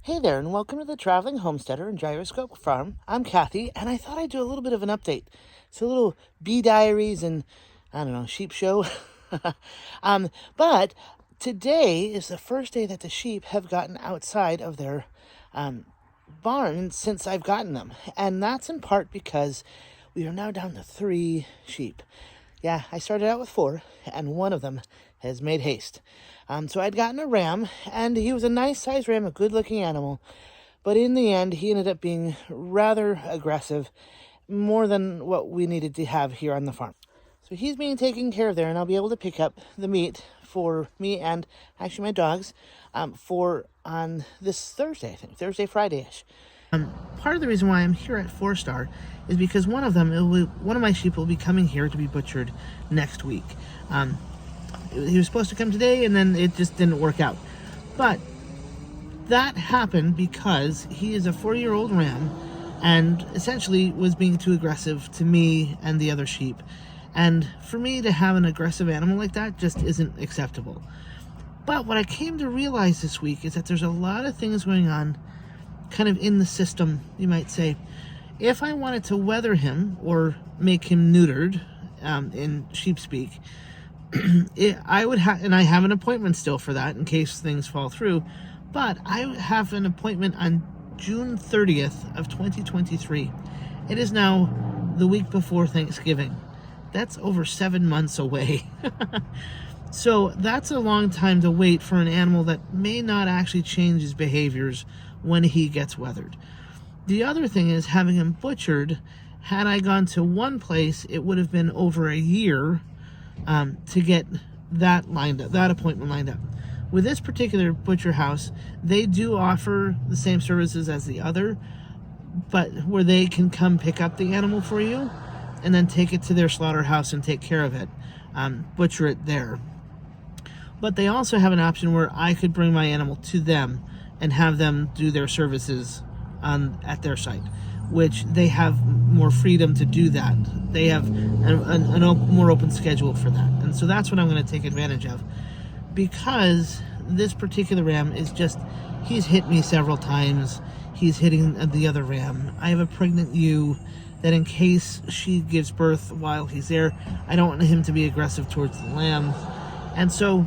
Hey there, and welcome to the Traveling Homesteader and Gyroscope Farm. I'm Kathy, and I thought I'd do a little bit of an update. It's a little bee diaries and, I don't know, sheep show. But today is the first day that the sheep have gotten outside of their barn since I've gotten them. And that's in part because we are now down to 3 sheep. Yeah, I started out with 4, and one of them has made haste. So I'd gotten a ram, and he was a nice-sized ram, a good-looking animal. But in the end, he ended up being rather aggressive, more than what we needed to have here on the farm. So he's being taken care of there, and I'll be able to pick up the meat for me and actually my dogs for on this Thursday, I think, Thursday, Friday-ish. Part of the reason why I'm here at 4-Star is because one of my sheep will be coming here to be butchered next week. He was supposed to come today, and then it just didn't work out. But that happened because he is a 4-year-old ram and essentially was being too aggressive to me and the other sheep. And for me to have an aggressive animal like that just isn't acceptable. But what I came to realize this week is that there's a lot of things going on kind of in the system, you might say. If I wanted to weather him or make him neutered, in sheep speak, I would have, and I have an appointment still for that in case things fall through, but I have an appointment on June 30th of 2023. It is now the week before Thanksgiving. That's over 7 months away. So that's a long time to wait for an animal that may not actually change his behaviors when he gets weathered. The other thing is, having him butchered, had I gone to one place, it would have been over a year to get that appointment lined up. With this particular butcher house, they do offer the same services as the other, but where they can come pick up the animal for you and then take it to their slaughterhouse and take care of it, butcher it there. But they also have an option where I could bring my animal to them and have them do their services at their site, which they have more freedom to do that. They have a more open schedule for that. And so that's what I'm going to take advantage of. Because this particular ram is just, he's hit me several times. He's hitting the other ram. I have a pregnant ewe that in case she gives birth while he's there, I don't want him to be aggressive towards the lamb. And so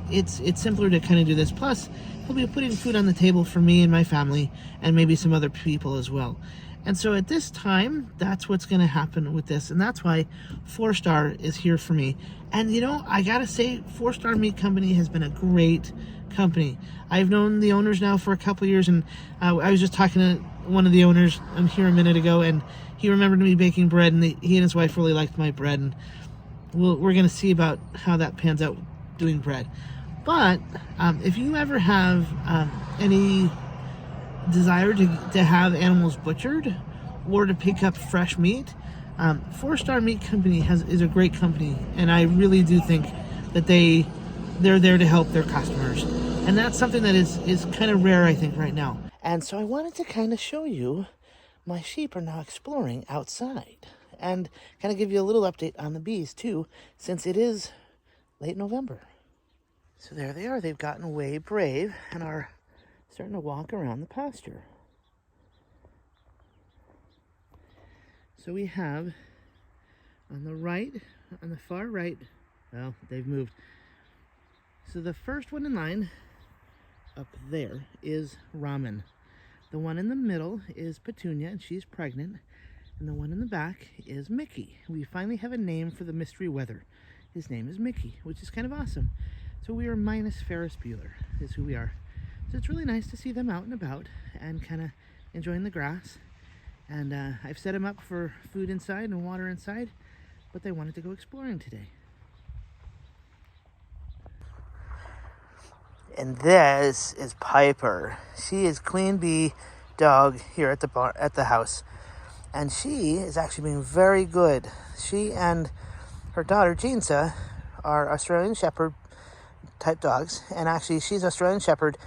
it's simpler to kind of do this. Plus, he'll be putting food on the table for me and my family and maybe some other people as well. And so at this time, that's what's going to happen with this. And that's why 4-Star is here for me. And, you know, I got to say, 4-Star Meat Company has been a great company. I've known the owners now for a couple of years. And I was just talking to one of the owners here a minute ago. And he remembered me baking bread. And he and his wife really liked my bread. And we're going to see about how that pans out doing bread. But if you ever have any desire to have animals butchered or to pick up fresh meat, 4-Star Meat Company is a great company, and I really do think that they're there to help their customers, and that's something that is kind of rare, I think, right now. And so I wanted to kind of show you my sheep are now exploring outside, and kind of give you a little update on the bees too, since it is late November. So there they are. They've gotten way brave and are starting to walk around the pasture. So we have on the far right, well, they've moved. So the first one in line up there is Ramen. The one in the middle is Petunia, and she's pregnant. And the one in the back is Mickey. We finally have a name for the mystery weather. His name is Mickey, which is kind of awesome. So we are minus Ferris Bueller, is who we are. So it's really nice to see them out and about and kind of enjoying the grass. And I've set them up for food inside and water inside, but they wanted to go exploring today. And this is Piper. She is Queen Bee dog here at the house. And she is actually being very good. She and her daughter, Jeansa, are Australian Shepherd type dogs. And actually, she's Australian Shepherd,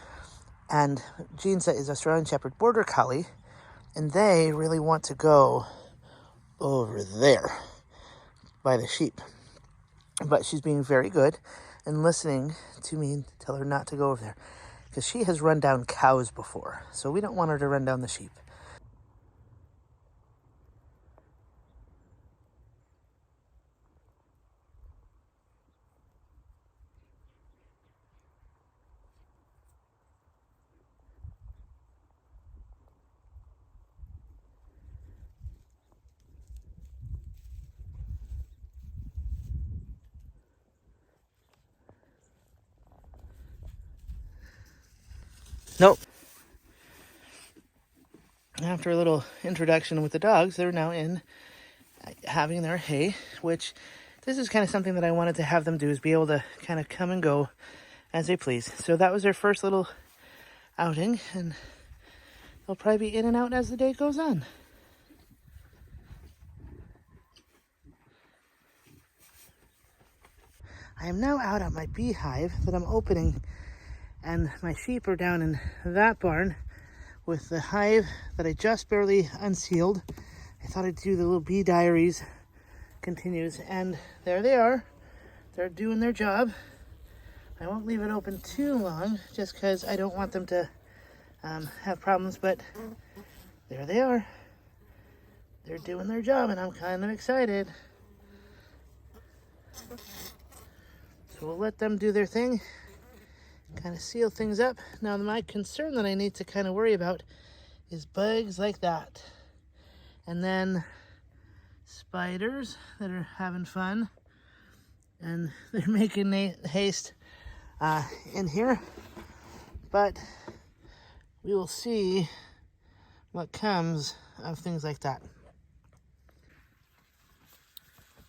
and Jeansa is Australian Shepherd Border Collie. And they really want to go over there by the sheep. But she's being very good and listening to me tell her not to go over there. because she has run down cows before, so we don't want her to run down the sheep. Nope. After a little introduction with the dogs, they're now in having their hay, which this is kind of something that I wanted to have them do, is be able to kind of come and go as they please. So that was their first little outing, and they'll probably be in and out as the day goes on. I am now out at my beehive that I'm opening, and my sheep are down in that barn with the hive that I just barely unsealed. I thought I'd do the little bee diaries continues, and there they are. They're doing their job. I won't leave it open too long just because I don't want them to have problems, but there they are. They're doing their job, and I'm kind of excited. So we'll let them do their thing, kind of seal things up. Now, my concern that I need to kind of worry about is bugs like that. And then spiders that are having fun. And they're making haste in here. But we will see what comes of things like that.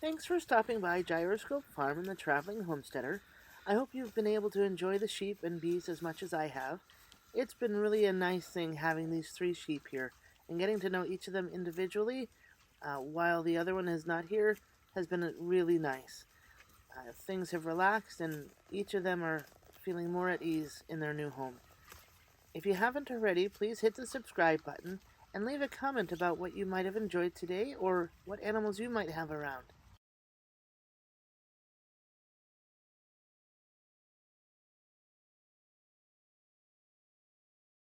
Thanks for stopping by Gyroscope Farm and the Traveling Homesteader. I hope you've been able to enjoy the sheep and bees as much as I have. It's been really a nice thing having these 3 sheep here, and getting to know each of them individually while the other one is not here has been really nice. Things have relaxed, and each of them are feeling more at ease in their new home. If you haven't already, please hit the subscribe button and leave a comment about what you might have enjoyed today or what animals you might have around.